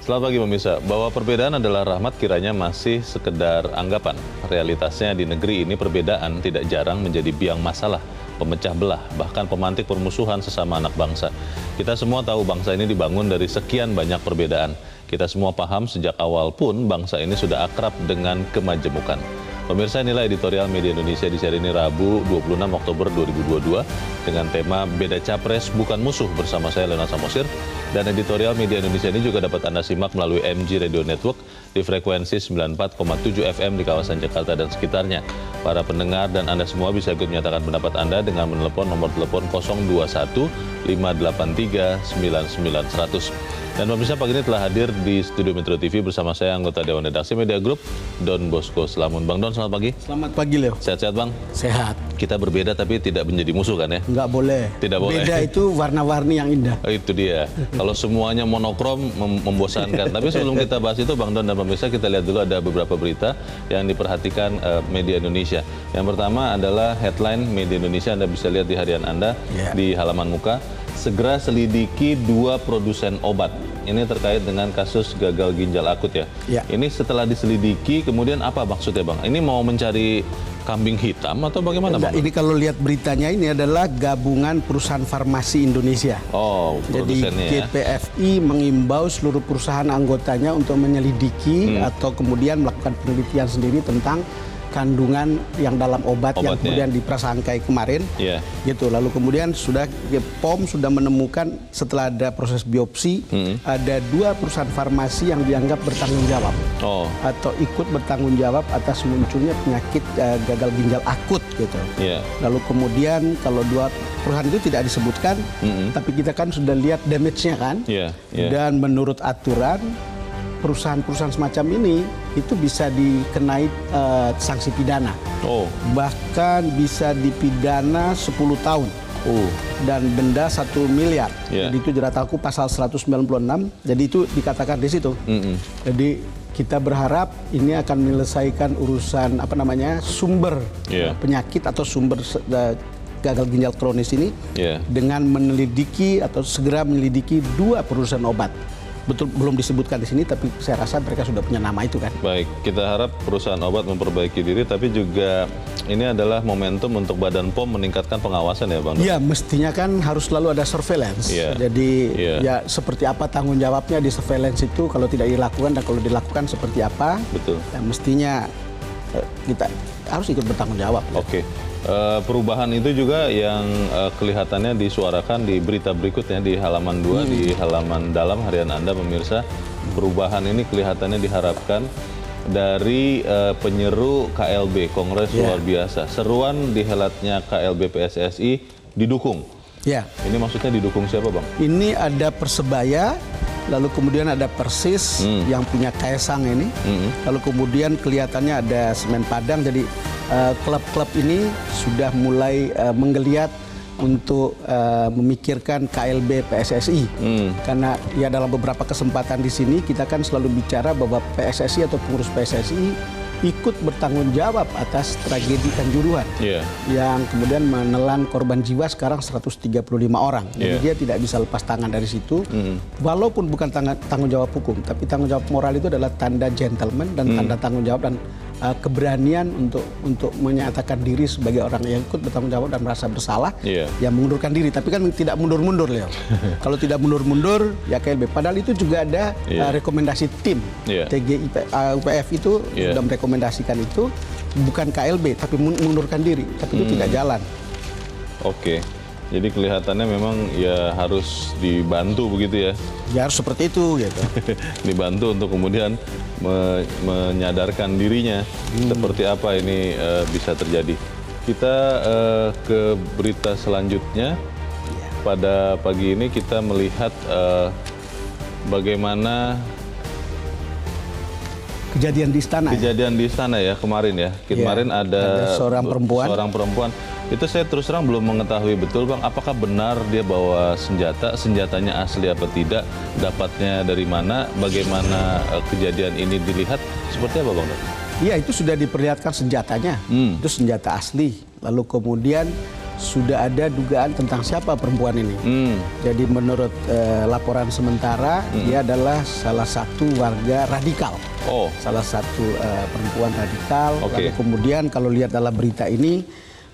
Selamat pagi pemirsa. Bahwa perbedaan adalah rahmat kiranya masih sekedar anggapan. Realitasnya di negeri ini perbedaan tidak jarang menjadi biang masalah, pemecah belah, bahkan pemantik permusuhan sesama anak bangsa. Kita semua tahu bangsa ini dibangun dari sekian banyak perbedaan. Kita semua paham sejak awal pun bangsa ini sudah akrab dengan kemajemukan. Pemirsa, inilah editorial Media Indonesia di seri ini Rabu 26 Oktober 2022 dengan tema Beda Capres Bukan Musuh bersama saya Leonard Samosir. Dan editorial Media Indonesia ini juga dapat Anda simak melalui MG Radio Network di frekuensi 94,7 FM di kawasan Jakarta dan sekitarnya. Para pendengar dan Anda semua bisa ikut menyatakan pendapat Anda dengan menelepon nomor telepon 021 583 99100. Dan pemirsa, pagi ini telah hadir di Studio Metro TV bersama saya anggota Dewan Redaksi Media Group, Don Bosco Slamun. Bang Don, selamat pagi. Selamat pagi, Leo. Sehat-sehat, Bang? Sehat. Kita berbeda tapi tidak menjadi musuh kan ya? Nggak boleh. Tidak boleh. Beda itu warna-warni yang indah. Oh, itu dia. Kalau semuanya monokrom membosankan. Tapi sebelum kita bahas itu, Bang Don dan pemirsa, kita lihat dulu ada beberapa berita yang diperhatikan Media Indonesia. Yang pertama adalah headline Media Indonesia, Anda bisa lihat di harian Anda di halaman muka. Segera selidiki 2 produsen obat. Ini terkait dengan kasus gagal ginjal akut ya. Ini setelah diselidiki, kemudian apa maksudnya, Bang? Ini mau mencari kambing hitam atau bagaimana, Bang? Ini kalau lihat beritanya, ini adalah gabungan perusahaan farmasi Indonesia. Oh, produsennya. Jadi GPFI mengimbau seluruh perusahaan anggotanya untuk menyelidiki atau kemudian melakukan penelitian sendiri tentang kandungan yang dalam obat yang kemudian diprasangkai kemarin, gitu. Lalu kemudian POM sudah menemukan setelah ada proses biopsi ada 2 perusahaan farmasi yang dianggap bertanggung jawab atau ikut bertanggung jawab atas munculnya penyakit gagal ginjal akut, gitu. Lalu kemudian kalau 2 perusahaan itu tidak disebutkan, tapi kita kan sudah lihat damage-nya kan, dan menurut aturan perusahaan-perusahaan semacam ini itu bisa dikenai sanksi pidana. Bahkan bisa dipidana 10 tahun. Dan denda 1 miliar. Jadi itu jerat aku pasal 196. Jadi itu dikatakan di situ. Jadi kita berharap ini akan menyelesaikan urusan sumber penyakit atau sumber gagal ginjal kronis ini dengan menyelidiki atau segera menyelidiki 2 perusahaan obat. Betul, belum disebutkan di sini, tapi saya rasa mereka sudah punya nama itu kan. Baik, kita harap perusahaan obat memperbaiki diri, tapi juga ini adalah momentum untuk Badan POM meningkatkan pengawasan ya, Bang? Iya, mestinya kan harus selalu ada surveillance. Jadi ya seperti apa tanggung jawabnya di surveillance itu kalau tidak dilakukan, dan kalau dilakukan seperti apa. Betul. Ya, mestinya kita harus ikut bertanggung jawab. Oke. Perubahan itu juga yang kelihatannya disuarakan di berita berikutnya di halaman 2, di halaman dalam harian Anda pemirsa. Perubahan ini kelihatannya diharapkan dari penyeru KLB, Kongres Luar Biasa. Seruan dihelatnya KLB PSSI didukung. Ini maksudnya didukung siapa, Bang? Ini ada Persebaya, lalu kemudian ada Persis yang punya Kaisang ini, lalu kemudian kelihatannya ada Semen Padang. Jadi klub-klub ini sudah mulai menggeliat untuk memikirkan KLB PSSI. Karena ya dalam beberapa kesempatan di sini kita kan selalu bicara bahwa PSSI atau pengurus PSSI ikut bertanggung jawab atas tragedi Kanjuruhan yang kemudian menelan korban jiwa sekarang 135 orang. Jadi dia tidak bisa lepas tangan dari situ, walaupun bukan tanggung jawab hukum, tapi tanggung jawab moral itu adalah tanda gentleman dan tanda tanggung jawab dan keberanian untuk menyatakan diri sebagai orang yang ikut bertanggung jawab dan merasa bersalah, ya mengundurkan diri. Tapi kan tidak mundur-mundur, Leo. Kalau tidak mundur-mundur, ya KLB. Padahal itu juga ada rekomendasi tim TGIP, UPF itu sudah merekomendasikan itu, bukan KLB, tapi mengundurkan diri. Tapi itu tidak jalan. Oke. Jadi kelihatannya memang ya harus dibantu begitu ya? Ya harus seperti itu gitu. Dibantu untuk kemudian menyadarkan dirinya seperti apa ini bisa terjadi. Kita ke berita selanjutnya. Pada pagi ini kita melihat bagaimana kejadian di istana. Kejadian di istana ya kemarin ya. Kemarin ada seorang perempuan. Itu saya terus terang belum mengetahui betul, Bang, apakah benar dia bawa senjatanya asli apa tidak, dapatnya dari mana, bagaimana kejadian ini dilihat, seperti apa, Bang? Iya, itu sudah diperlihatkan senjatanya, itu senjata asli. Lalu kemudian sudah ada dugaan tentang siapa perempuan ini. Jadi menurut laporan sementara dia adalah salah satu warga radikal. Salah satu perempuan radikal. Lalu kemudian kalau lihat dalam berita ini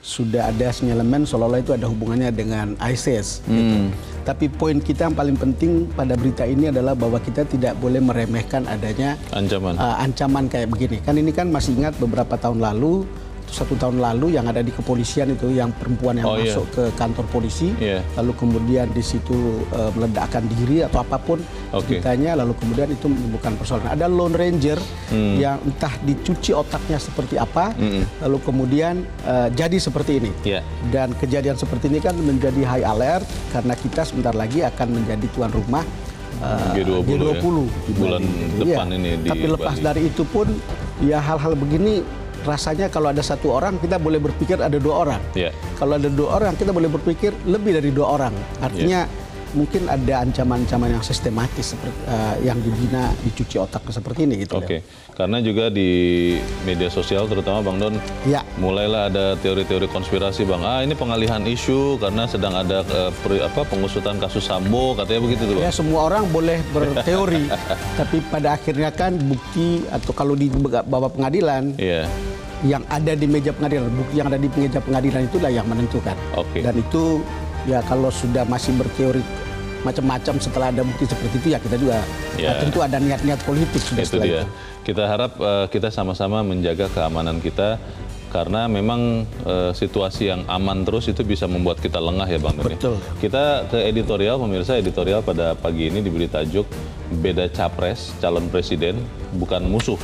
sudah ada sinyalemen seolah-olah itu ada hubungannya dengan ISIS. Gitu. Tapi poin kita yang paling penting pada berita ini adalah bahwa kita tidak boleh meremehkan adanya ancaman kayak begini. Kan ini kan masih ingat beberapa tahun lalu, 1 tahun lalu yang ada di kepolisian itu yang perempuan yang masuk ke kantor polisi, lalu kemudian di situ meledakkan diri atau apapun ceritanya, lalu kemudian itu menimbulkan persoalan. Ada Lone Ranger yang entah dicuci otaknya seperti apa, lalu kemudian jadi seperti ini. Dan kejadian seperti ini kan menjadi high alert karena kita sebentar lagi akan menjadi tuan rumah G20 di bulan depan ini di Tapi lepas Bali. dari itu pun ya hal-hal begini rasanya kalau ada 1 orang kita boleh berpikir ada 2 orang. Kalau ada 2 orang kita boleh berpikir lebih dari 2 orang. Artinya mungkin ada ancaman-ancaman yang sistematis seperti yang dibina dicuci otak seperti ini gitu. Karena juga di media sosial terutama Bang Don, mulailah ada teori-teori konspirasi Bang. Ini pengalihan isu karena sedang ada pengusutan kasus Sambo, katanya begitu tuh Bang. Ya semua orang boleh berteori, tapi pada akhirnya kan bukti atau kalau dibawa pengadilan, yang ada di meja pengadilan, bukti yang ada di meja pengadilan itulah yang menentukan. Dan itu ya kalau sudah masih berteori macam-macam setelah ada bukti seperti itu ya kita juga tentu ada niat-niat politik sudah itu dia. Kita harap kita sama-sama menjaga keamanan kita karena memang situasi yang aman terus itu bisa membuat kita lengah ya Bang Doni. Kita ke editorial, pemirsa. Editorial pada pagi ini diberi tajuk Beda Capres, Calon Presiden Bukan Musuh.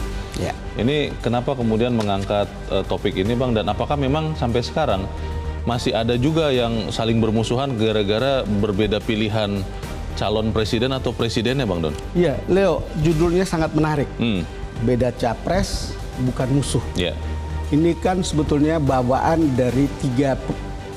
Ini kenapa kemudian mengangkat topik ini Bang, dan apakah memang sampai sekarang masih ada juga yang saling bermusuhan gara-gara berbeda pilihan calon presiden atau presidennya Bang Don? Iya, Leo, judulnya sangat menarik. Beda capres, bukan musuh. Ini kan sebetulnya bawaan dari 3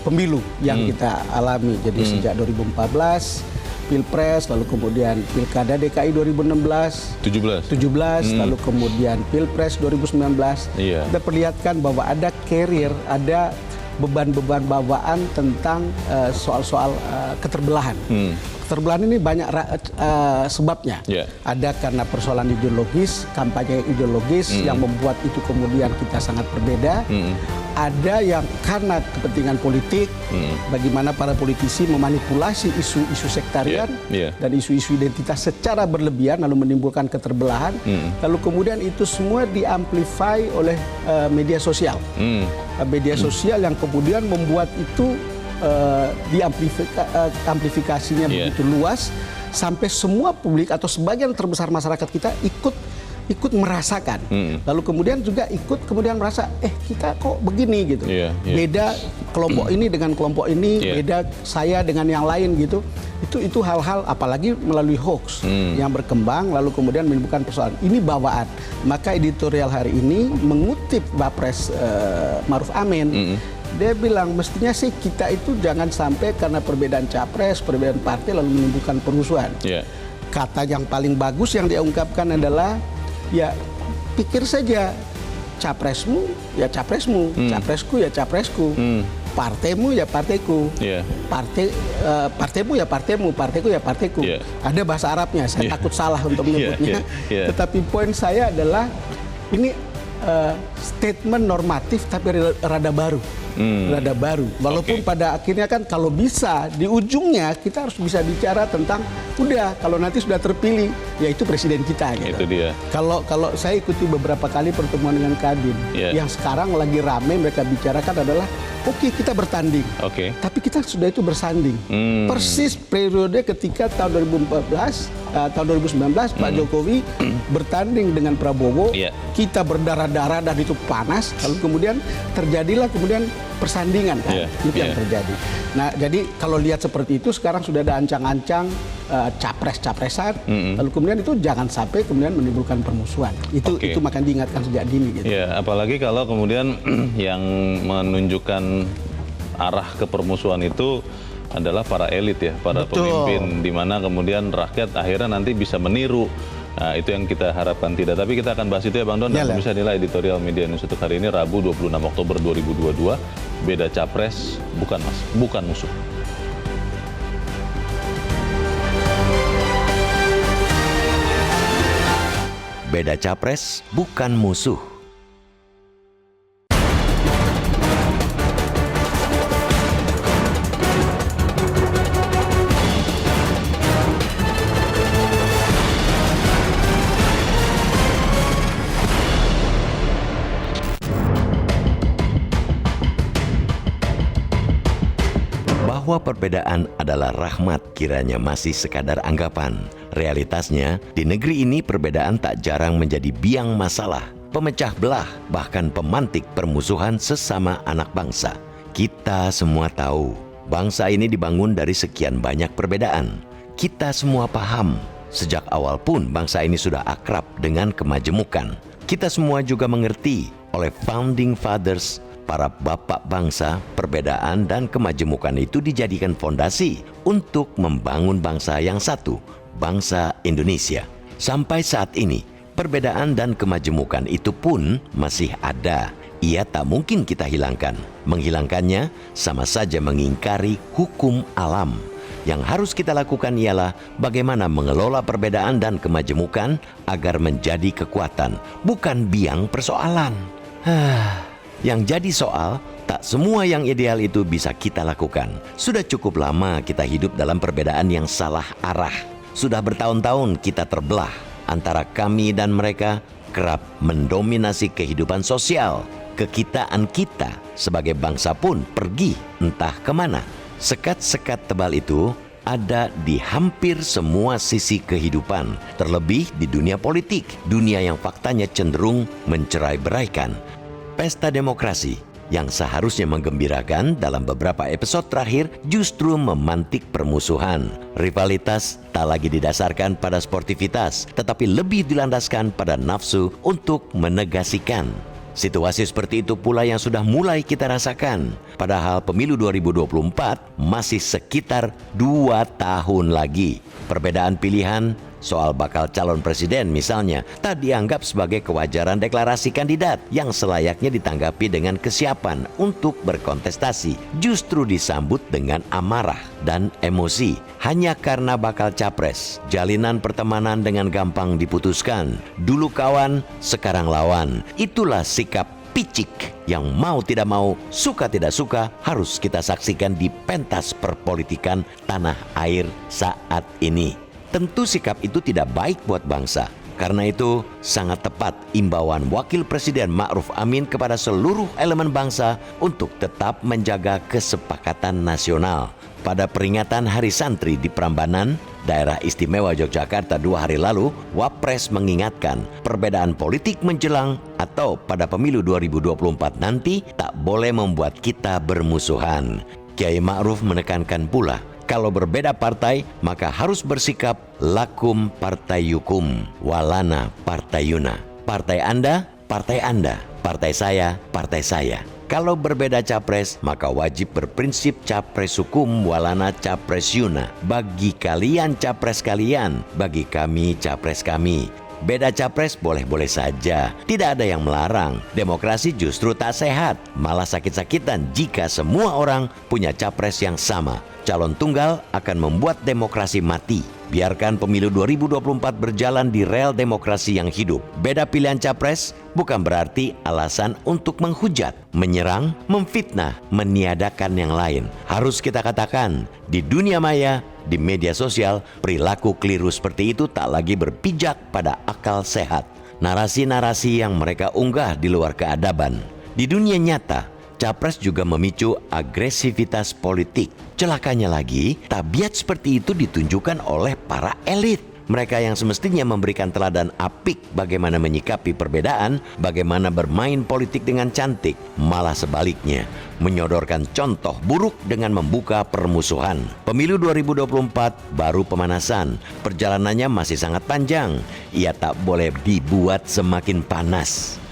pemilu yang kita alami. Jadi sejak 2014, Pilpres, lalu kemudian Pilkada DKI 2016, 17, lalu kemudian Pilpres 2019. Kita perlihatkan bahwa ada carrier, ada beban-beban bawaan tentang soal-soal keterbelahan. Keterbelahan ini banyak sebabnya. Ada karena persoalan ideologis, kampanye ideologis yang membuat itu kemudian kita sangat berbeda. Ada yang karena kepentingan politik, bagaimana para politisi memanipulasi isu-isu sektarian dan isu-isu identitas secara berlebihan lalu menimbulkan keterbelahan. Lalu kemudian itu semua diamplify oleh media sosial. Media sosial yang kemudian membuat itu amplifikasinya begitu luas sampai semua publik atau sebagian terbesar masyarakat kita ikut merasakan. Lalu kemudian juga ikut kemudian merasa kita kok begini gitu. Beda kelompok ini dengan kelompok ini, beda saya dengan yang lain gitu. Itu hal-hal apalagi melalui hoax yang berkembang lalu kemudian menimbulkan persoalan. Ini bawaan. Maka editorial hari ini mengutip Wapres Maruf Amin. Dia bilang mestinya sih kita itu jangan sampai karena perbedaan capres, perbedaan partai lalu menimbulkan permusuhan. Kata yang paling bagus yang dia ungkapkan adalah ya pikir saja capresmu ya capresmu, capresku ya capresku, partaimu ya partaiku, partaimu ya partaimu, partaiku ya partaiku. Ada bahasa Arabnya, saya takut salah untuk menyebutnya. Tetapi poin saya adalah ini statement normatif tapi rada baru. Walaupun pada akhirnya kan kalau bisa di ujungnya kita harus bisa bicara tentang udah kalau nanti sudah terpilih ya itu presiden kita gitu. Itu dia. Kalau saya ikuti beberapa kali pertemuan dengan Kadin yang sekarang lagi ramai mereka bicarakan adalah oke, kita bertanding. Tapi kita sudah itu bersanding. Persis periode ketika tahun 2014 tahun 2019 Pak Jokowi bertanding dengan Prabowo, kita berdarah-darah dan itu panas, lalu kemudian terjadilah kemudian persandingan kan, itu yang terjadi. Nah, jadi kalau lihat seperti itu sekarang sudah ada ancang-ancang capres-capresan, lalu kemudian itu jangan sampai kemudian menimbulkan permusuhan. Itu makanya diingatkan sejak dini. Gitu. Apalagi kalau kemudian yang menunjukkan arah ke permusuhan itu adalah para elit ya, para pemimpin, di mana kemudian rakyat akhirnya nanti bisa meniru. Nah, itu yang kita harapkan tidak. Tapi kita akan bahas itu ya Bang Don. Dan bisa nilai editorial Media News untuk hari ini Rabu 26 Oktober 2022 Beda capres bukan musuh. Beda capres bukan musuh. Bahwa perbedaan adalah rahmat kiranya masih sekadar anggapan. Realitasnya, di negeri ini perbedaan tak jarang menjadi biang masalah, pemecah belah, bahkan pemantik permusuhan sesama anak bangsa. Kita semua tahu, bangsa ini dibangun dari sekian banyak perbedaan. Kita semua paham, sejak awal pun bangsa ini sudah akrab dengan kemajemukan. Kita semua juga mengerti oleh Founding Fathers, para bapak bangsa, perbedaan dan kemajemukan itu dijadikan fondasi untuk membangun bangsa yang satu, bangsa Indonesia. Sampai saat ini, perbedaan dan kemajemukan itu pun masih ada. Ia tak mungkin kita hilangkan. Menghilangkannya sama saja mengingkari hukum alam. Yang harus kita lakukan ialah bagaimana mengelola perbedaan dan kemajemukan agar menjadi kekuatan, bukan biang persoalan. Yang jadi soal, tak semua yang ideal itu bisa kita lakukan. Sudah cukup lama kita hidup dalam perbedaan yang salah arah. Sudah bertahun-tahun kita terbelah antara kami dan mereka, kerap mendominasi kehidupan sosial. Kekitaan kita sebagai bangsa pun pergi entah kemana. Sekat-sekat tebal itu ada di hampir semua sisi kehidupan, terlebih di dunia politik, dunia yang faktanya cenderung mencerai-beraikan. Pesta demokrasi yang seharusnya menggembirakan dalam beberapa episode terakhir justru memantik permusuhan. Rivalitas tak lagi didasarkan pada sportivitas, tetapi lebih dilandaskan pada nafsu untuk menegasikan. Situasi seperti itu pula yang sudah mulai kita rasakan. Padahal pemilu 2024 masih sekitar 2 tahun lagi. Perbedaan pilihan soal bakal calon presiden misalnya tak dianggap sebagai kewajaran deklarasi kandidat yang selayaknya ditanggapi dengan kesiapan untuk berkontestasi. Justru disambut dengan amarah dan emosi. Hanya karena bakal capres, jalinan pertemanan dengan gampang diputuskan. Dulu kawan, sekarang lawan. Itulah sikap picik yang mau tidak mau, suka tidak suka harus kita saksikan di pentas perpolitikan tanah air saat ini. Tentu sikap itu tidak baik buat bangsa. Karena itu sangat tepat imbauan Wakil Presiden Ma'ruf Amin kepada seluruh elemen bangsa untuk tetap menjaga kesepakatan nasional. Pada peringatan Hari Santri di Prambanan, Daerah Istimewa Yogyakarta 2 hari lalu, Wapres mengingatkan perbedaan politik menjelang atau pada pemilu 2024 nanti tak boleh membuat kita bermusuhan. Kiai Ma'ruf menekankan pula, kalau berbeda partai, maka harus bersikap lakum partayukum, walana partayuna. Partai Anda, partai Anda. Partai saya, partai saya. Kalau berbeda capres, maka wajib berprinsip capres hukum, walana capres yuna. Bagi kalian capres kalian, bagi kami capres kami. Beda capres boleh-boleh saja, tidak ada yang melarang. Demokrasi justru tak sehat, malah sakit-sakitan jika semua orang punya capres yang sama. Calon tunggal akan membuat demokrasi mati. Biarkan pemilu 2024 berjalan di rel demokrasi yang hidup. Beda pilihan capres bukan berarti alasan untuk menghujat, menyerang, memfitnah, meniadakan yang lain. Harus kita katakan, di dunia maya, di media sosial, perilaku keliru seperti itu tak lagi berpijak pada akal sehat. Narasi-narasi yang mereka unggah di luar keadaban. Di dunia nyata, capres juga memicu agresivitas politik. Celakanya lagi, tabiat seperti itu ditunjukkan oleh para elit. Mereka yang semestinya memberikan teladan apik bagaimana menyikapi perbedaan, bagaimana bermain politik dengan cantik, malah sebaliknya, menyodorkan contoh buruk dengan membuka permusuhan. Pemilu 2024 baru pemanasan, perjalanannya masih sangat panjang. Ia tak boleh dibuat semakin panas.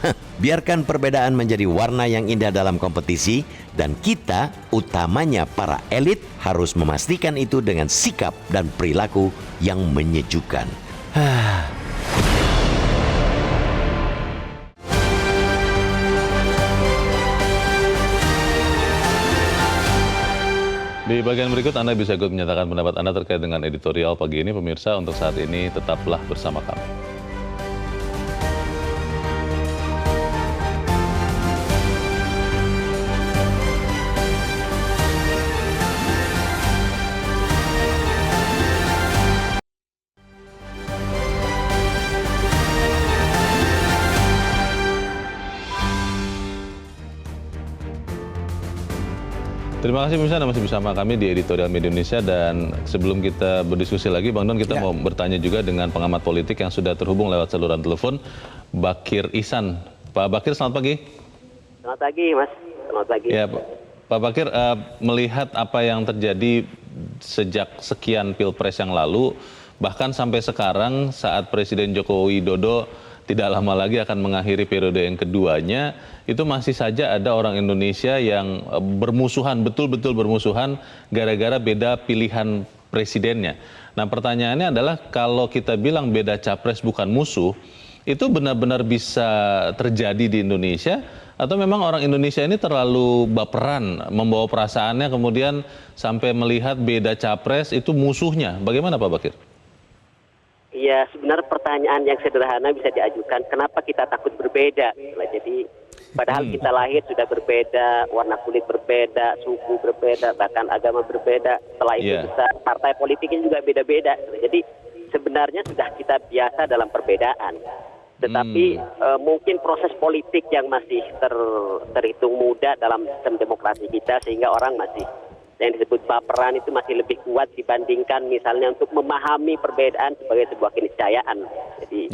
Biarkan perbedaan menjadi warna yang indah dalam kompetisi, dan kita, utamanya para elit, harus memastikan itu dengan sikap dan perilaku yang menyejukkan. Di bagian berikut Anda bisa ikut menyatakan pendapat Anda terkait dengan editorial pagi ini. Pemirsa, untuk saat ini tetaplah bersama kami. Terima kasih pemirsa, Anda masih bersama kami di Editorial Media Indonesia, dan sebelum kita berdiskusi lagi, Bang Don, kita mau bertanya juga dengan pengamat politik yang sudah terhubung lewat saluran telepon, Bakir Ihsan. Pak Bakir, selamat pagi. Selamat pagi, Mas. Selamat pagi. Ya, Pak Bakir, melihat apa yang terjadi sejak sekian Pilpres yang lalu, bahkan sampai sekarang saat Presiden Joko Widodo tidak lama lagi akan mengakhiri periode yang keduanya, itu masih saja ada orang Indonesia yang bermusuhan, betul-betul bermusuhan gara-gara beda pilihan presidennya. Nah, pertanyaannya adalah kalau kita bilang beda capres bukan musuh, itu benar-benar bisa terjadi di Indonesia atau memang orang Indonesia ini terlalu baperan, membawa perasaannya kemudian sampai melihat beda capres itu musuhnya. Bagaimana Pak Bakir? Ya, sebenarnya pertanyaan yang sederhana bisa diajukan, kenapa kita takut berbeda? Jadi, padahal kita lahir sudah berbeda, warna kulit berbeda, suku berbeda, bahkan agama berbeda. Setelah itu partai politiknya juga beda-beda. Jadi, sebenarnya sudah kita biasa dalam perbedaan. Tetapi mungkin proses politik yang masih terhitung muda dalam sistem demokrasi kita, sehingga orang masih yang disebut baperan itu masih lebih kuat dibandingkan misalnya untuk memahami perbedaan sebagai sebuah keniscayaan. Jadi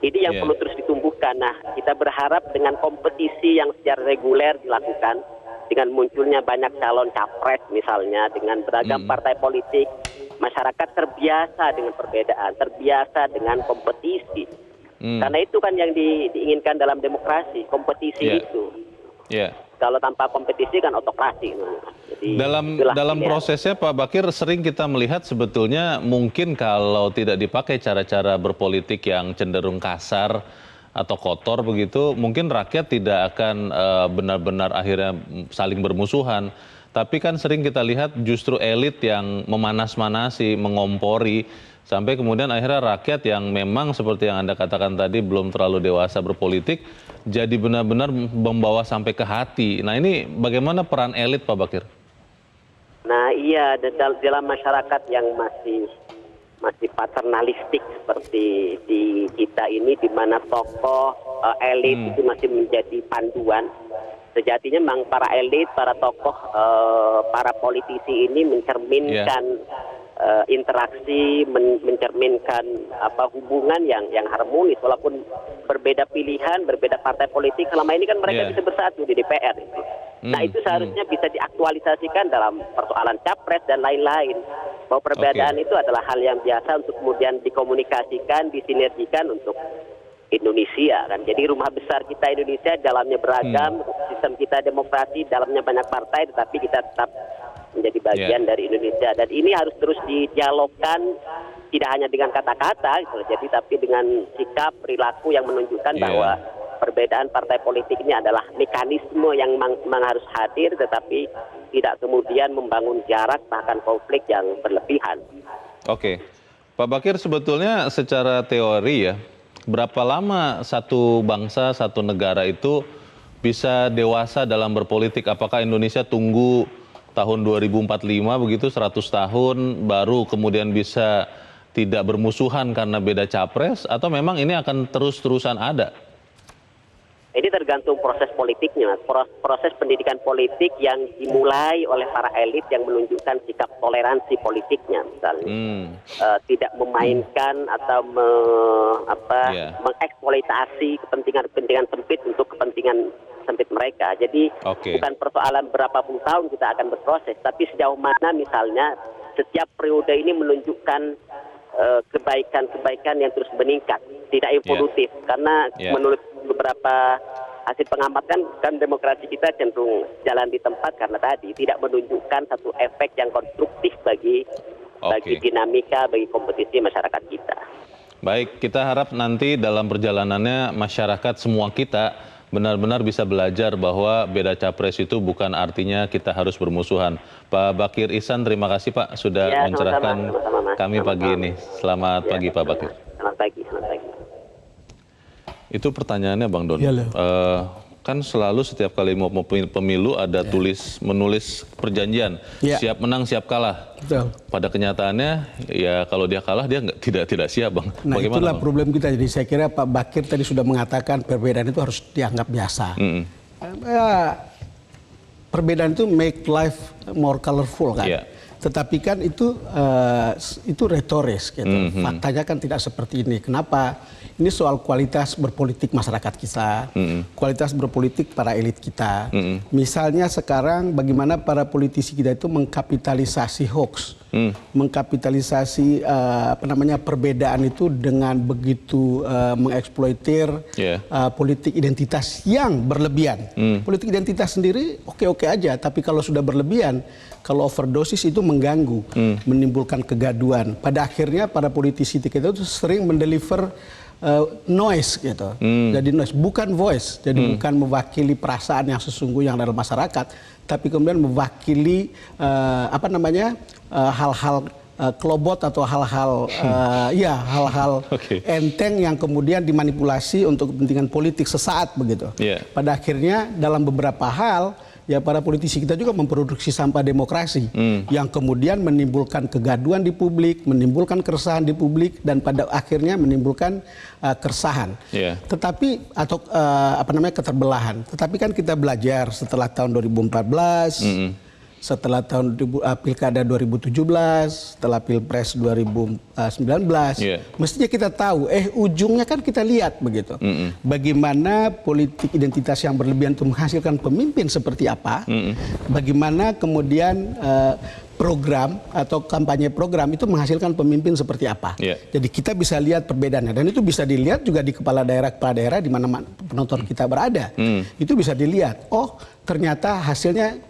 ini yang perlu terus ditumbuhkan. Nah, kita berharap dengan kompetisi yang secara reguler dilakukan, dengan munculnya banyak calon capres misalnya, dengan beragam partai politik, masyarakat terbiasa dengan perbedaan, terbiasa dengan kompetisi. Karena itu kan yang diinginkan dalam demokrasi, kompetisi itu. Kalau tanpa kompetisi kan otokrasi. Jadi, dalam prosesnya Pak Bakir, sering kita melihat sebetulnya mungkin kalau tidak dipakai cara-cara berpolitik yang cenderung kasar atau kotor begitu, mungkin rakyat tidak akan benar-benar akhirnya saling bermusuhan. Tapi kan sering kita lihat justru elit yang memanas-manasi, mengompori, sampai kemudian akhirnya rakyat yang memang seperti yang Anda katakan tadi belum terlalu dewasa berpolitik, jadi benar-benar membawa sampai ke hati. Nah, ini bagaimana peran elit Pak Bakir? Nah iya, dalam masyarakat yang masih paternalistik seperti di kita ini, di mana tokoh elit itu masih menjadi panduan. Sejatinya memang para elit, para tokoh, para politisi ini mencerminkan interaksi, mencerminkan hubungan yang harmonis, walaupun berbeda pilihan, berbeda partai politik. Selama ini kan mereka bisa bersatu di DPR. Nah, itu seharusnya bisa diaktualisasikan dalam persoalan capres dan lain-lain. Bahwa perbedaan itu adalah hal yang biasa untuk kemudian dikomunikasikan, disinergikan untuk Indonesia kan. Jadi rumah besar kita Indonesia, dalamnya beragam, sistem kita demokrasi, dalamnya banyak partai, tetapi kita tetap menjadi bagian dari Indonesia, dan ini harus terus didialogkan, tidak hanya dengan kata-kata gitu. Jadi tapi dengan sikap, perilaku yang menunjukkan bahwa perbedaan partai politik ini adalah mekanisme yang memang harus hadir, tetapi tidak kemudian membangun jarak bahkan konflik yang berlebihan. Oke, Pak Bakir, sebetulnya secara teori ya, berapa lama satu bangsa, satu negara itu bisa dewasa dalam berpolitik? Apakah Indonesia tunggu tahun 2045 begitu, 100 tahun baru kemudian bisa tidak bermusuhan karena beda capres, atau memang ini akan terus-terusan ada? Ini tergantung proses politiknya, proses pendidikan politik yang dimulai oleh para elit yang menunjukkan sikap toleransi politiknya, misalnya tidak memainkan atau mengeksploitasi kepentingan sempit untuk kepentingan sempit mereka. Jadi bukan persoalan berapa puluh tahun kita akan berproses, tapi sejauh mana misalnya setiap periode ini menunjukkan kebaikan-kebaikan yang terus meningkat, tidak evolutif. Karena menurut beberapa hasil pengamatan kan demokrasi kita cenderung jalan di tempat karena tadi tidak menunjukkan satu efek yang konstruktif bagi dinamika, bagi kompetisi masyarakat kita. Baik, kita harap nanti dalam perjalanannya masyarakat semua kita benar-benar bisa belajar bahwa beda capres itu bukan artinya kita harus bermusuhan. Pak Bakir Ihsan, terima kasih Pak sudah Ya, mencerahkan sama-sama, Mas. kami pagi ini. Selamat pagi Pak Bakir. Selamat pagi, selamat pagi. Itu pertanyaannya Bang Don. Iya, Leo. Kan selalu setiap kali mau pemilu ada menulis perjanjian, Ya. siap menang siap kalah. Betul. Pada kenyataannya ya kalau dia kalah dia tidak siap Bang. Nah, Bagaimana itulah Bang? problem kita. Jadi saya kira Pak Bakir tadi sudah mengatakan perbedaan itu harus dianggap biasa. Perbedaan itu make life more colorful kan. Iya. Tetapi kan itu retoris gitu. Faktanya kan tidak seperti ini. Kenapa? Ini soal kualitas berpolitik masyarakat kita, kualitas berpolitik para elit kita. Misalnya sekarang bagaimana para politisi kita itu mengkapitalisasi hoax, mengkapitalisasi perbedaan itu dengan begitu mengeksploitir politik identitas yang berlebihan. Politik identitas sendiri oke-oke aja, tapi kalau sudah berlebihan, kalau overdosis itu mengganggu, menimbulkan kegaduhan. Pada akhirnya para politisi kita itu sering mendeliver noise gitu. Jadi noise, bukan voice. Jadi bukan mewakili perasaan yang sesungguhnya yang dalam masyarakat, tapi kemudian mewakili hal-hal kelobot atau hal-hal hal-hal enteng yang kemudian dimanipulasi untuk kepentingan politik sesaat begitu. Pada akhirnya dalam beberapa hal ya para politisi kita juga memproduksi sampah demokrasi yang kemudian menimbulkan kegaduhan di publik, menimbulkan keresahan di publik, dan pada akhirnya menimbulkan keresahan. Tetapi atau keterbelahan. Tetapi kan kita belajar setelah tahun 2014, setelah tahun Pilkada 2017, setelah Pilpres 2019, mestinya kita tahu, ujungnya kan kita lihat begitu. Bagaimana politik identitas yang berlebihan itu menghasilkan pemimpin seperti apa, bagaimana kemudian program atau kampanye program itu menghasilkan pemimpin seperti apa. Jadi kita bisa lihat perbedaannya, dan itu bisa dilihat juga di kepala daerah di mana penonton kita berada. Itu bisa dilihat, oh ternyata hasilnya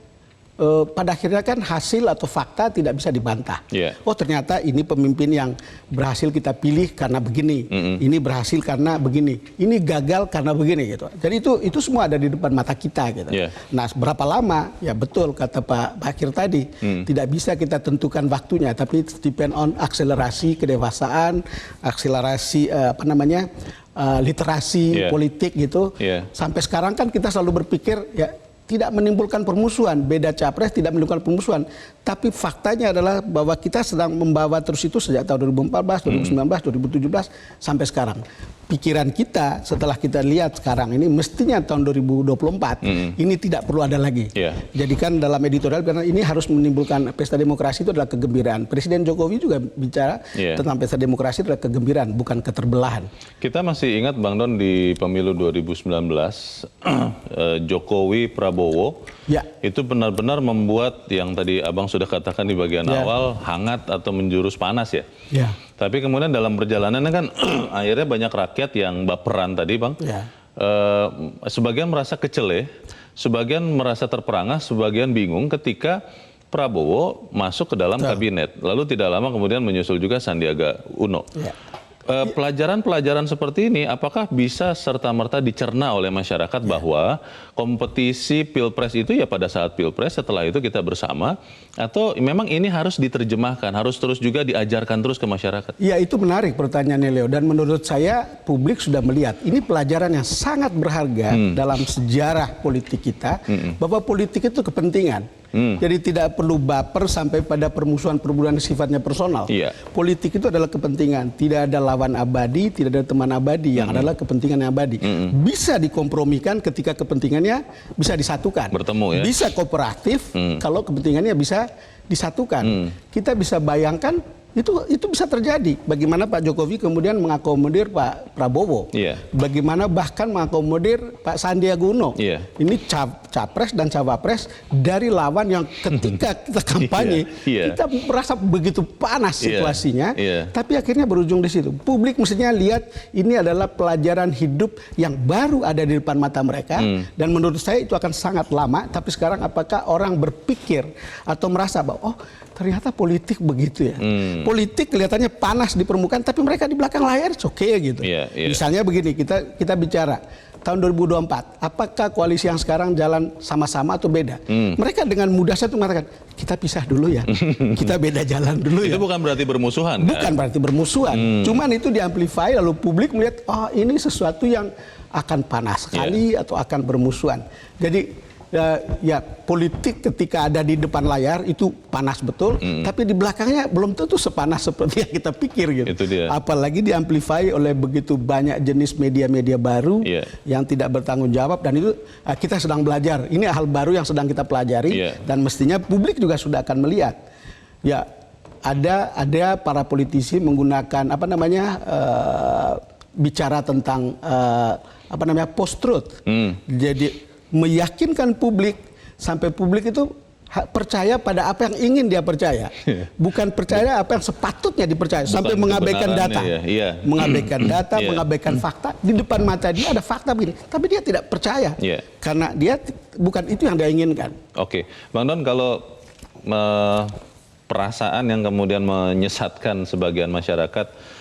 pada akhirnya kan hasil atau fakta tidak bisa dibantah. Oh ternyata ini pemimpin yang berhasil kita pilih karena begini, ini berhasil karena begini, ini gagal karena begini gitu. Jadi itu semua ada di depan mata kita gitu. Nah berapa lama? Ya betul kata Pak Bakir tadi, tidak bisa kita tentukan waktunya, tapi depend on akselerasi kedewasaan, akselerasi literasi politik gitu. Sampai sekarang kan kita selalu berpikir ya tidak menimbulkan permusuhan, beda capres tidak menimbulkan permusuhan. Tapi faktanya adalah bahwa kita sedang membawa terus itu sejak tahun 2014, 2019, 2017 sampai sekarang. Pikiran kita setelah kita lihat sekarang ini mestinya tahun 2024 ini tidak perlu ada lagi. Jadi kan dalam editorial karena ini harus menimbulkan pesta demokrasi itu adalah kegembiraan. Presiden Jokowi juga bicara tentang pesta demokrasi itu adalah kegembiraan, bukan keterbelahan. Kita masih ingat Bang Don di pemilu 2019 Jokowi Prabowo itu benar-benar membuat yang tadi Abang sudah katakan di bagian awal hangat atau menjurus panas ya. Tapi kemudian dalam perjalanannya kan akhirnya banyak rakyat yang baperan tadi Bang. Sebagian merasa keceleh, sebagian merasa terperangah, sebagian bingung ketika Prabowo masuk ke dalam kabinet. Lalu tidak lama kemudian menyusul juga Sandiaga Uno. Pelajaran-pelajaran seperti ini apakah bisa serta-merta dicerna oleh masyarakat bahwa kompetisi Pilpres itu ya pada saat Pilpres, setelah itu kita bersama, atau memang ini harus diterjemahkan, harus terus juga diajarkan terus ke masyarakat? Ya itu menarik pertanyaannya Leo, dan menurut saya publik sudah melihat ini pelajaran yang sangat berharga dalam sejarah politik kita, bahwa politik itu kepentingan. Jadi tidak perlu baper sampai pada permusuhan-permusuhan sifatnya personal. Politik itu adalah kepentingan. Tidak ada lawan abadi, tidak ada teman abadi, yang adalah kepentingan yang abadi. Bisa dikompromikan ketika kepentingannya bisa disatukan. Bertemu ya. Bisa kooperatif kalau kepentingannya bisa disatukan. Kita bisa bayangkan itu bisa terjadi. Bagaimana Pak Jokowi kemudian mengakomodir Pak Prabowo. Bagaimana bahkan mengakomodir Pak Sandiaga Uno. Ini capres dan cawapres dari lawan yang ketika kita kampanye kita merasa begitu panas situasinya, tapi akhirnya berujung di situ. Publik mestinya lihat ini adalah pelajaran hidup yang baru ada di depan mata mereka, dan menurut saya itu akan sangat lama. Tapi sekarang apakah orang berpikir atau merasa bahwa oh ternyata politik begitu ya. Politik kelihatannya panas di permukaan, tapi mereka di belakang layar oke gitu. Misalnya begini, kita bicara tahun 2024, apakah koalisi yang sekarang jalan sama-sama atau beda? Mereka dengan mudah saja mengatakan, kita pisah dulu ya, kita beda jalan dulu ya. Itu bukan berarti bermusuhan, bukan berarti bermusuhan. Cuman itu diamplify, lalu publik melihat, oh ini sesuatu yang akan panas sekali atau akan bermusuhan. Jadi ya politik ketika ada di depan layar itu panas betul, tapi di belakangnya belum tentu sepanas seperti yang kita pikir gitu. Itu dia. Apalagi diamplify oleh begitu banyak jenis media-media baru yang tidak bertanggung jawab, dan itu kita sedang belajar. Ini hal baru yang sedang kita pelajari dan mestinya publik juga sudah akan melihat. Ya ada para politisi menggunakan bicara tentang post truth. Jadi meyakinkan publik sampai publik itu percaya pada apa yang ingin dia percaya, bukan percaya apa yang sepatutnya dipercaya, bukan sampai mengabaikan data, mengabaikan data, mengabaikan fakta. Di depan mata dia ada fakta begini, tapi dia tidak percaya karena dia bukan itu yang dia inginkan. Oke, Bang Don, kalau perasaan yang kemudian menyesatkan sebagian masyarakat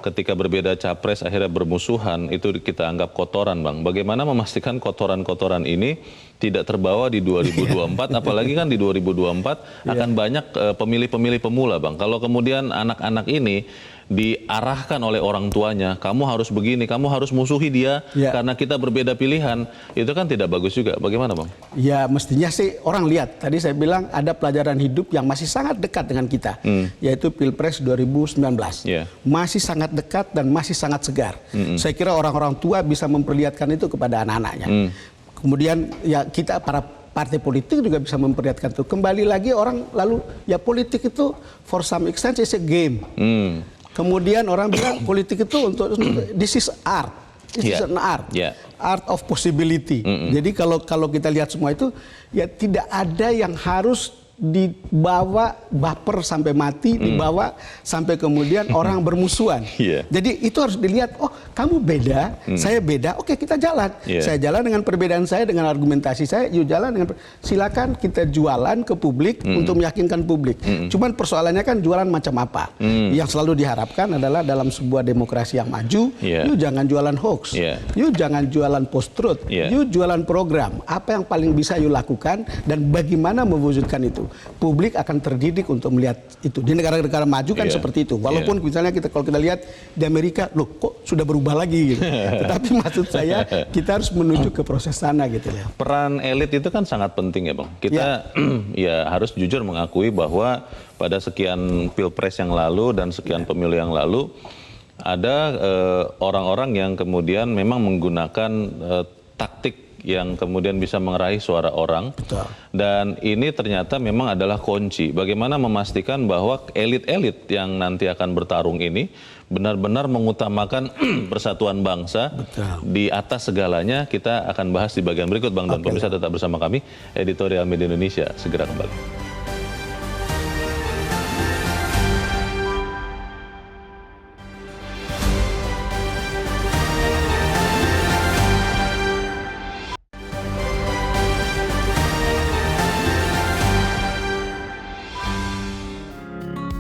ketika berbeda capres akhirnya bermusuhan, itu kita anggap kotoran, Bang. Bagaimana memastikan kotoran-kotoran ini tidak terbawa di 2024, apalagi kan di 2024 akan banyak pemilih-pemilih pemula, Bang. Kalau kemudian anak-anak ini diarahkan oleh orang tuanya, kamu harus begini, kamu harus musuhi dia karena kita berbeda pilihan, itu kan tidak bagus juga. Bagaimana, Bang? Ya mestinya sih orang lihat, tadi saya bilang ada pelajaran hidup yang masih sangat dekat dengan kita, yaitu Pilpres 2019. Masih sangat dekat dan masih sangat segar. Saya kira orang-orang tua bisa memperlihatkan itu kepada anak-anaknya. Kemudian ya kita para partai politik juga bisa memperlihatkan itu. Kembali lagi orang lalu ya politik itu for some extent is a game. Kemudian orang bilang politik itu untuk this is art. This is an art. Art of possibility. Jadi kalau kita lihat semua itu ya tidak ada yang harus dibawa baper sampai mati, dibawa sampai kemudian orang bermusuhan. Jadi itu harus dilihat, oh kamu beda, saya beda, oke kita jalan. Saya jalan dengan perbedaan saya, dengan argumentasi saya, yuk jalan dengan, silakan kita jualan ke publik untuk meyakinkan publik. Cuman persoalannya kan jualan macam apa? Yang selalu diharapkan adalah dalam sebuah demokrasi yang maju, yuk jangan jualan hoax, yuk jangan jualan post truth, yuk jualan program. Apa yang paling bisa yuk lakukan dan bagaimana mewujudkan itu? Publik akan terdidik untuk melihat itu. Di negara-negara maju kan seperti itu. Walaupun misalnya kalau kita lihat di Amerika, loh kok sudah berubah lagi gitu. Tetapi maksud saya kita harus menuju ke proses sana gitu ya. Peran elit itu kan sangat penting ya, Bang. Kita ya harus jujur mengakui bahwa pada sekian pilpres yang lalu dan sekian pemilu yang lalu ada orang-orang yang kemudian memang menggunakan taktik yang kemudian bisa meraih suara orang. Dan ini ternyata memang adalah kunci. Bagaimana memastikan bahwa elit-elit yang nanti akan bertarung ini benar-benar mengutamakan persatuan bangsa di atas segalanya. Kita akan bahas di bagian berikut, Bang Don. Pemirsa tetap bersama kami, Editorial Media Indonesia segera kembali.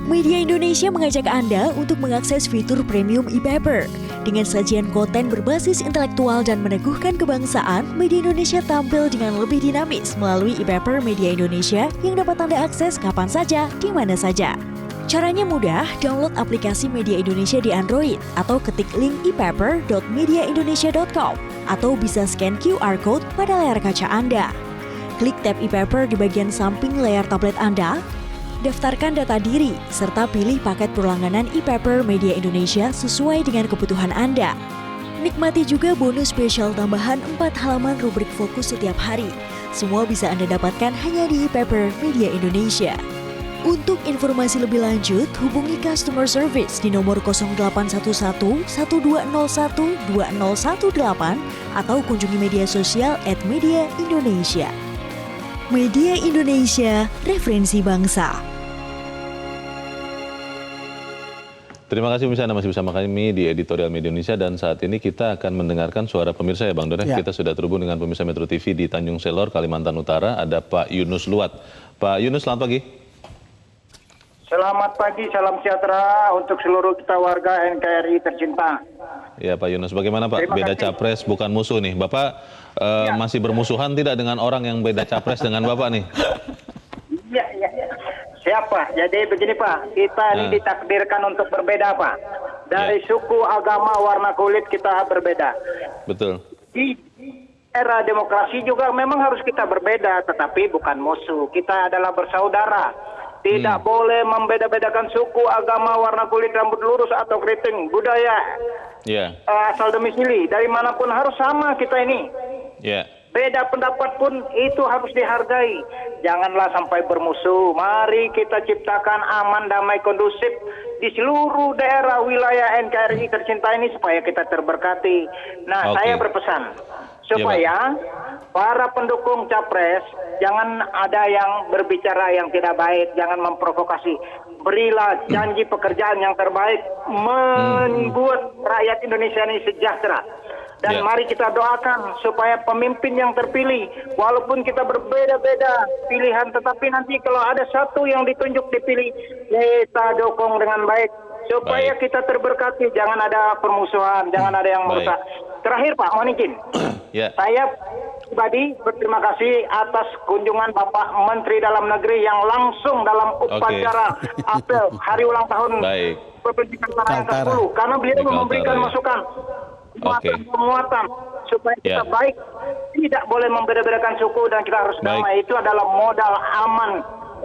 Media Indonesia mengajak Anda untuk mengakses fitur premium e-paper. Dengan sajian konten berbasis intelektual dan meneguhkan kebangsaan, Media Indonesia tampil dengan lebih dinamis melalui e-paper Media Indonesia yang dapat Anda akses kapan saja, di mana saja. Caranya mudah, download aplikasi Media Indonesia di Android atau ketik link e-paper.mediaindonesia.com atau bisa scan QR Code pada layar kaca Anda. Klik tab e-paper di bagian samping layar tablet Anda, daftarkan data diri, serta pilih paket berlangganan e-paper Media Indonesia sesuai dengan kebutuhan Anda. Nikmati juga bonus spesial tambahan 4 halaman rubrik fokus setiap hari. Semua bisa Anda dapatkan hanya di e-paper Media Indonesia. Untuk informasi lebih lanjut, hubungi customer service di nomor 0811 1201 2018 atau kunjungi media sosial @Media Indonesia. Media Indonesia, referensi bangsa. Terima kasih pemirsa, Anda masih bersama kami di Editorial Media Indonesia dan saat ini kita akan mendengarkan suara pemirsa ya Bang Don. Kita sudah terhubung dengan pemirsa Metro TV di Tanjung Selor, Kalimantan Utara. Ada Pak Yunus Luat. Pak Yunus, selamat pagi. Selamat pagi, salam sejahtera untuk seluruh kita warga NKRI tercinta. Ya Pak Yunus, bagaimana Pak? Beda capres bukan musuh nih. Bapak masih bermusuhan tidak dengan orang yang beda capres dengan Bapak nih? Iya. Siapa? Jadi begini Pak, kita ini ditakdirkan untuk berbeda Pak. Dari suku, agama, warna kulit kita berbeda. Betul. Di era demokrasi juga memang harus kita berbeda, tetapi bukan musuh. Kita adalah bersaudara. Tidak boleh membeda-bedakan suku, agama, warna kulit, rambut lurus atau keriting, budaya, asal domisili. Dari manapun harus sama kita ini. Beda pendapat pun itu harus dihargai. Janganlah sampai bermusuh. Mari kita ciptakan aman, damai, kondusif di seluruh daerah wilayah NKRI tercinta ini supaya kita terberkati. Nah, saya berpesan supaya para pendukung capres jangan ada yang berbicara yang tidak baik, jangan memprovokasi. Berilah janji pekerjaan yang terbaik, membuat rakyat Indonesia ini sejahtera. Dan mari kita doakan supaya pemimpin yang terpilih, walaupun kita berbeda-beda pilihan, tetapi nanti kalau ada satu yang ditunjuk dipilih, kita dukung dengan baik. Supaya kita terberkati, jangan ada permusuhan, jangan ada yang merusak. Terakhir Pak, mohon izin. Saya pribadi berterima kasih atas kunjungan Bapak Menteri Dalam Negeri yang langsung dalam upacara apel hari ulang tahun Provinsi Kaltara yang ke-10. Karena beliau memberikan masukan. Penguatan supaya kita baik, tidak boleh membeda-bedakan suku dan kita harus damai. Itu adalah modal aman,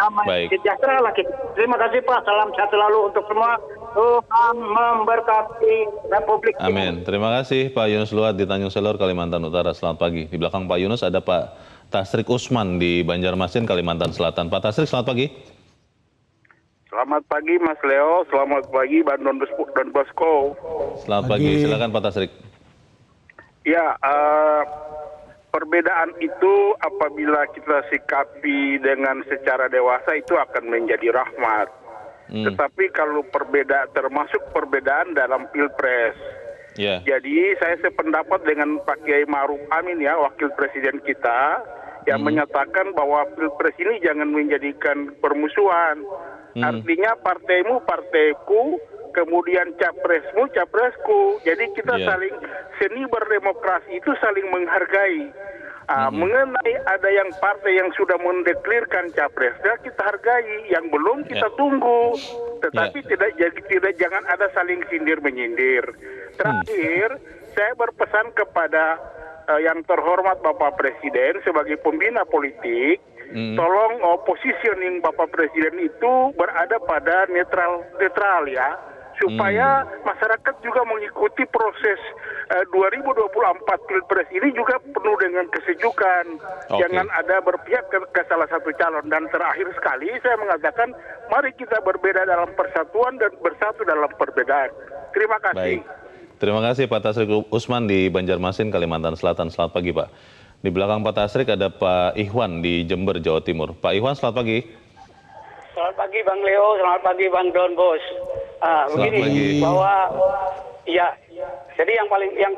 damai, sejahtera lah kita. Terima kasih Pak, salam sehat selalu untuk semua. Tuhan memberkati Republik ini. Amin. Terima kasih Pak Yunus Luat di Tanjung Selor, Kalimantan Utara. Selamat pagi. Di belakang Pak Yunus ada Pak Tasrik Usman di Banjarmasin, Kalimantan Selatan. Pak Tasrik, selamat pagi. Selamat pagi Mas Leo, selamat pagi Bang Don Bosco. Selamat pagi, silakan Pak Tasrik. Ya, perbedaan itu apabila kita sikapi dengan secara dewasa itu akan menjadi rahmat. Tetapi kalau termasuk perbedaan dalam pilpres. Jadi saya sependapat dengan Pak Kiai Ma'ruf Amin ya, wakil presiden kita, yang menyatakan bahwa pilpres ini jangan menjadikan permusuhan. Artinya partaimu partaiku, kemudian capresmu capresku. Jadi kita saling, seni berdemokrasi itu saling menghargai. Mengenai ada yang partai yang sudah mendeklirkan capresnya, kita hargai, yang belum kita tunggu. Tetapi tidak jangan ada saling sindir menyindir. Terakhir, saya berpesan kepada yang terhormat Bapak Presiden sebagai pembina politik, tolong positioning Bapak Presiden itu berada pada netral ya, supaya masyarakat juga mengikuti proses 2024 Pilpres ini juga penuh dengan kesejukan. Jangan ada berpihak ke salah satu calon. Dan terakhir sekali saya mengatakan, mari kita berbeda dalam persatuan dan bersatu dalam perbedaan. Terima kasih. Terima kasih Pak Tasrik Usman di Banjarmasin, Kalimantan Selatan. Selamat pagi Pak. Di belakang Pak Tasrik ada Pak Ihwan di Jember, Jawa Timur. Pak Ihwan, selamat pagi. Selamat pagi Bang Leo, selamat pagi Bang Don Bos. Begini, bahwa ya, jadi yang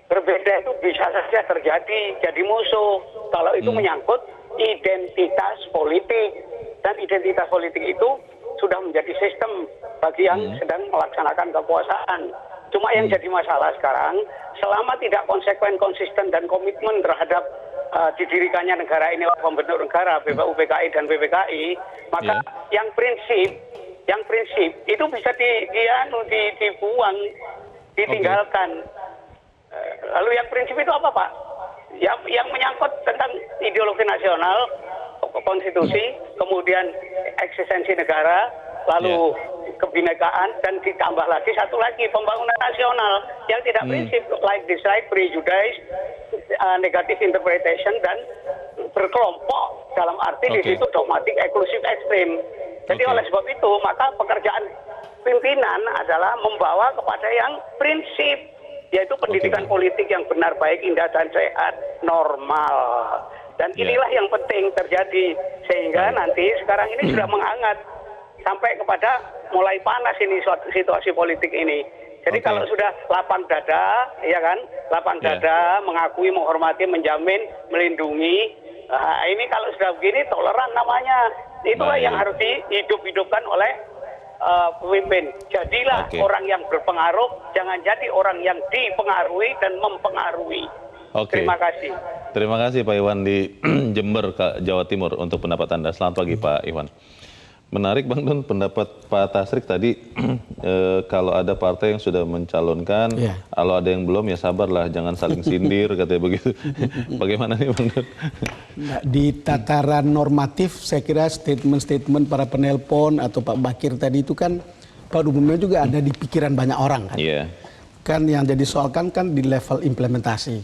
berbeda itu bisa saja terjadi, jadi musuh. Kalau itu menyangkut identitas politik, dan identitas politik itu sudah menjadi sistem bagi yang sedang melaksanakan kekuasaan. Cuma yang jadi masalah sekarang, selama tidak konsekuen, konsisten, dan komitmen terhadap didirikannya negara ini pembentuk negara, BPU, PKI, dan BPKI, maka yang prinsip itu bisa dibuang, ditinggalkan. Lalu yang prinsip itu apa Pak? Yang menyangkut tentang ideologi nasional, konstitusi, kemudian eksistensi negara, lalu kebinekaan, dan ditambah lagi satu lagi pembangunan nasional yang tidak prinsip, like this, right, prejudice, negative interpretation, dan berkelompok dalam arti di situ dogmatik, eksklusif, ekstrim. Jadi oleh sebab itu maka pekerjaan pimpinan adalah membawa kepada yang prinsip, yaitu pendidikan politik yang benar, baik, indah, dan sehat, normal. Dan inilah yang penting terjadi, sehingga nanti sekarang ini sudah menghangat sampai kepada mulai panas ini situasi politik ini. Jadi kalau sudah lapang dada, ya kan, lapang dada, mengakui, menghormati, menjamin, melindungi, Ini kalau sudah begini toleran namanya. Itulah yang harus dihidup-hidupkan oleh pemimpin. Jadilah orang yang berpengaruh, jangan jadi orang yang dipengaruhi dan mempengaruhi. Terima kasih. Terima kasih Pak Iwan di Jember, Jawa Timur untuk pendapat Anda. Selamat pagi Pak Iwan. Menarik Bang Don, pendapat Pak Tasrik tadi, kalau ada partai yang sudah mencalonkan, kalau ada yang belum ya sabarlah, jangan saling sindir, katanya begitu. Bagaimana nih Bang Don? Nah, di tataran normatif, saya kira statement-statement para penelpon atau Pak Bakir tadi itu kan, pada umumnya juga ada di pikiran banyak orang kan. Kan yang jadi soal kan di level implementasi.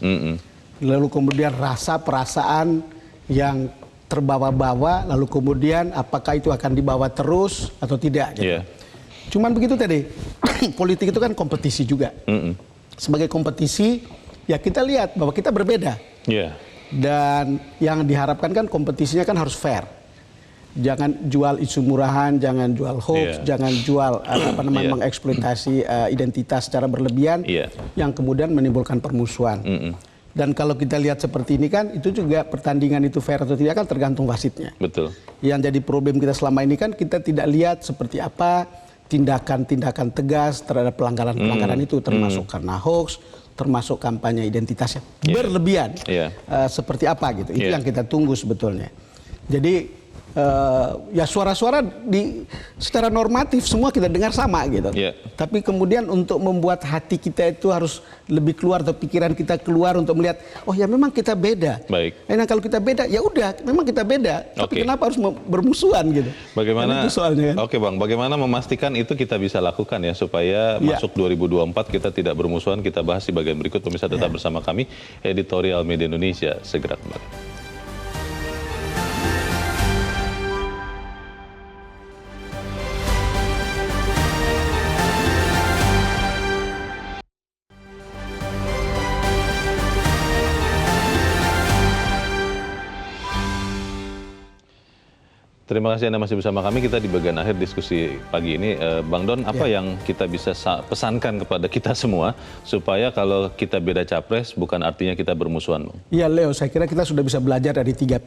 Lalu kemudian rasa, perasaan yang terbawa-bawa, lalu kemudian apakah itu akan dibawa terus atau tidak gitu. Cuman begitu tadi, politik itu kan kompetisi juga. Sebagai kompetisi, ya kita lihat bahwa kita berbeda. Dan yang diharapkan kan kompetisinya kan harus fair. Jangan jual isu murahan, jangan jual hoax, jangan jual mengeksploitasi identitas secara berlebihan yang kemudian menimbulkan permusuhan. Dan kalau kita lihat seperti ini kan, itu juga pertandingan itu fair atau tidak kan tergantung wasitnya. Betul. Yang jadi problem kita selama ini kan kita tidak lihat seperti apa tindakan-tindakan tegas terhadap pelanggaran-pelanggaran itu, termasuk karena hoax, termasuk kampanye identitasnya berlebihan. Seperti apa gitu. Itu yang kita tunggu sebetulnya. Jadi ya suara-suara secara normatif semua kita dengar sama gitu. Tapi kemudian untuk membuat hati kita itu harus lebih keluar atau pikiran kita keluar untuk melihat, oh ya memang kita beda. Nah kalau kita beda ya udah memang kita beda. Tapi kenapa harus bermusuhan gitu? Bagaimana? Itu soalnya kan? Oke Bang, bagaimana memastikan itu kita bisa lakukan ya supaya masuk 2024 kita tidak bermusuhan? Kita bahas di bagian berikut. Pemirsa tetap bersama kami, Editorial Media Indonesia segera kembali. Terima kasih Anda masih bersama kami. Kita di bagian akhir diskusi pagi ini. Bang Don, apa yang kita bisa pesankan kepada kita semua supaya kalau kita beda capres bukan artinya kita bermusuhan, Bang? Iya Leo, saya kira kita sudah bisa belajar dari 3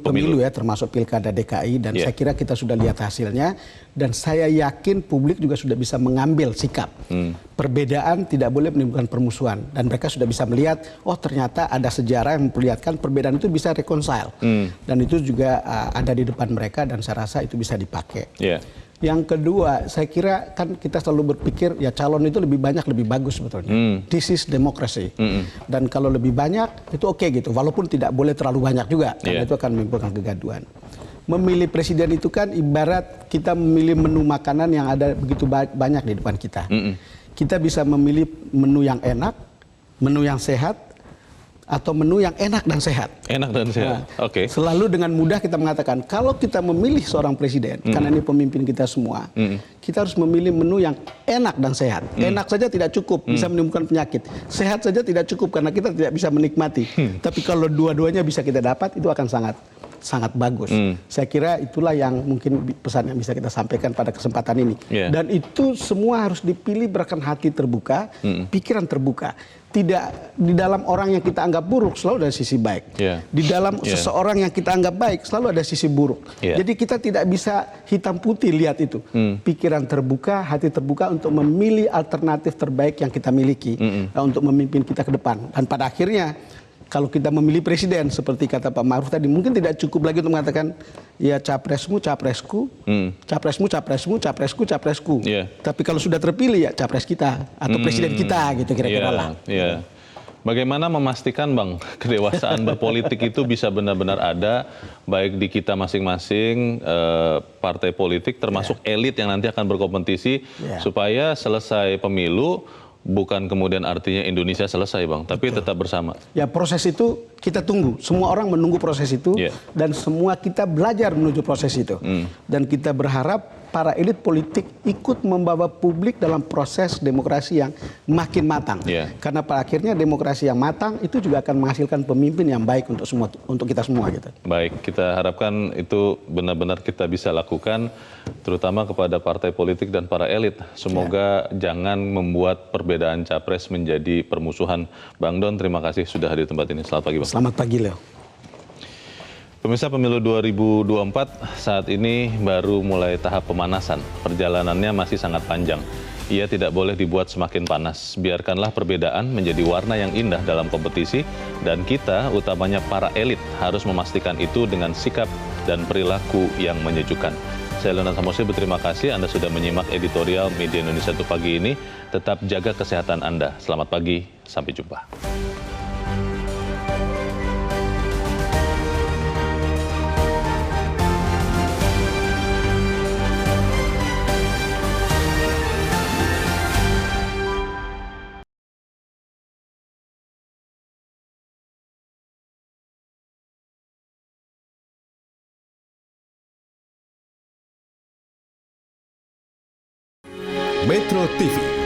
pemilu ya, termasuk Pilkada DKI, dan saya kira kita sudah lihat hasilnya, dan saya yakin publik juga sudah bisa mengambil sikap. Perbedaan tidak boleh menimbulkan permusuhan, dan mereka sudah bisa melihat, oh ternyata ada sejarah yang memperlihatkan perbedaan itu bisa reconcile, dan itu juga ada di depan mereka, dan saya rasa itu bisa dipakai. Yang kedua, saya kira kan kita selalu berpikir ya calon itu lebih banyak lebih bagus sebetulnya. This is democracy. Dan kalau lebih banyak itu oke gitu, walaupun tidak boleh terlalu banyak juga, karena itu akan menimbulkan kegaduhan. Memilih presiden itu kan ibarat kita memilih menu makanan yang ada begitu banyak di depan kita. Kita bisa memilih menu yang enak, menu yang sehat, atau menu yang enak dan sehat. Enak dan sehat. Oke. Selalu dengan mudah kita mengatakan kalau kita memilih seorang presiden, karena ini pemimpin kita semua, kita harus memilih menu yang enak dan sehat. Enak saja tidak cukup, bisa menimbulkan penyakit. Sehat saja tidak cukup karena kita tidak bisa menikmati. Tapi kalau dua-duanya bisa kita dapat, itu akan sangat bagus. Saya kira itulah yang mungkin pesan yang bisa kita sampaikan pada kesempatan ini. Dan itu semua harus dipilih berdasarkan hati terbuka, pikiran terbuka. Tidak di dalam orang yang kita anggap buruk selalu ada sisi baik. Di dalam seseorang yang kita anggap baik selalu ada sisi buruk. Jadi kita tidak bisa hitam putih lihat itu. Pikiran terbuka, hati terbuka untuk memilih alternatif terbaik yang kita miliki untuk memimpin kita ke depan. Dan pada akhirnya kalau kita memilih presiden seperti kata Pak Ma'ruf tadi, mungkin tidak cukup lagi untuk mengatakan ya capresmu, capresku, capresmu, capresmu, capresku, capresku. Tapi kalau sudah terpilih ya capres kita atau presiden kita gitu kira-kira lah. Bagaimana memastikan Bang kedewasaan berpolitik itu bisa benar-benar ada baik di kita masing-masing partai politik termasuk elit yang nanti akan berkompetisi supaya selesai pemilu bukan kemudian artinya Indonesia selesai Bang, tapi tetap bersama. Ya proses itu kita tunggu, semua orang menunggu proses itu dan semua kita belajar menuju proses itu. Dan kita berharap para elit politik ikut membawa publik dalam proses demokrasi yang makin matang. Karena pada akhirnya demokrasi yang matang itu juga akan menghasilkan pemimpin yang baik untuk kita semua gitu. Baik, kita harapkan itu benar-benar kita bisa lakukan, terutama kepada partai politik dan para elit. Semoga jangan membuat perbedaan capres menjadi permusuhan. Bang Don, terima kasih sudah hadir di tempat ini. Selamat pagi, Bang. Selamat pagi, Leo. Pemirsa, pemilu 2024 saat ini baru mulai tahap pemanasan. Perjalanannya masih sangat panjang. Ia tidak boleh dibuat semakin panas. Biarkanlah perbedaan menjadi warna yang indah dalam kompetisi, dan kita, utamanya para elit, harus memastikan itu dengan sikap dan perilaku yang menyejukkan. Saya Leonard Samosir berterima kasih Anda sudah menyimak editorial Media Indonesia untuk pagi ini. Tetap jaga kesehatan Anda. Selamat pagi, sampai jumpa. Metro TV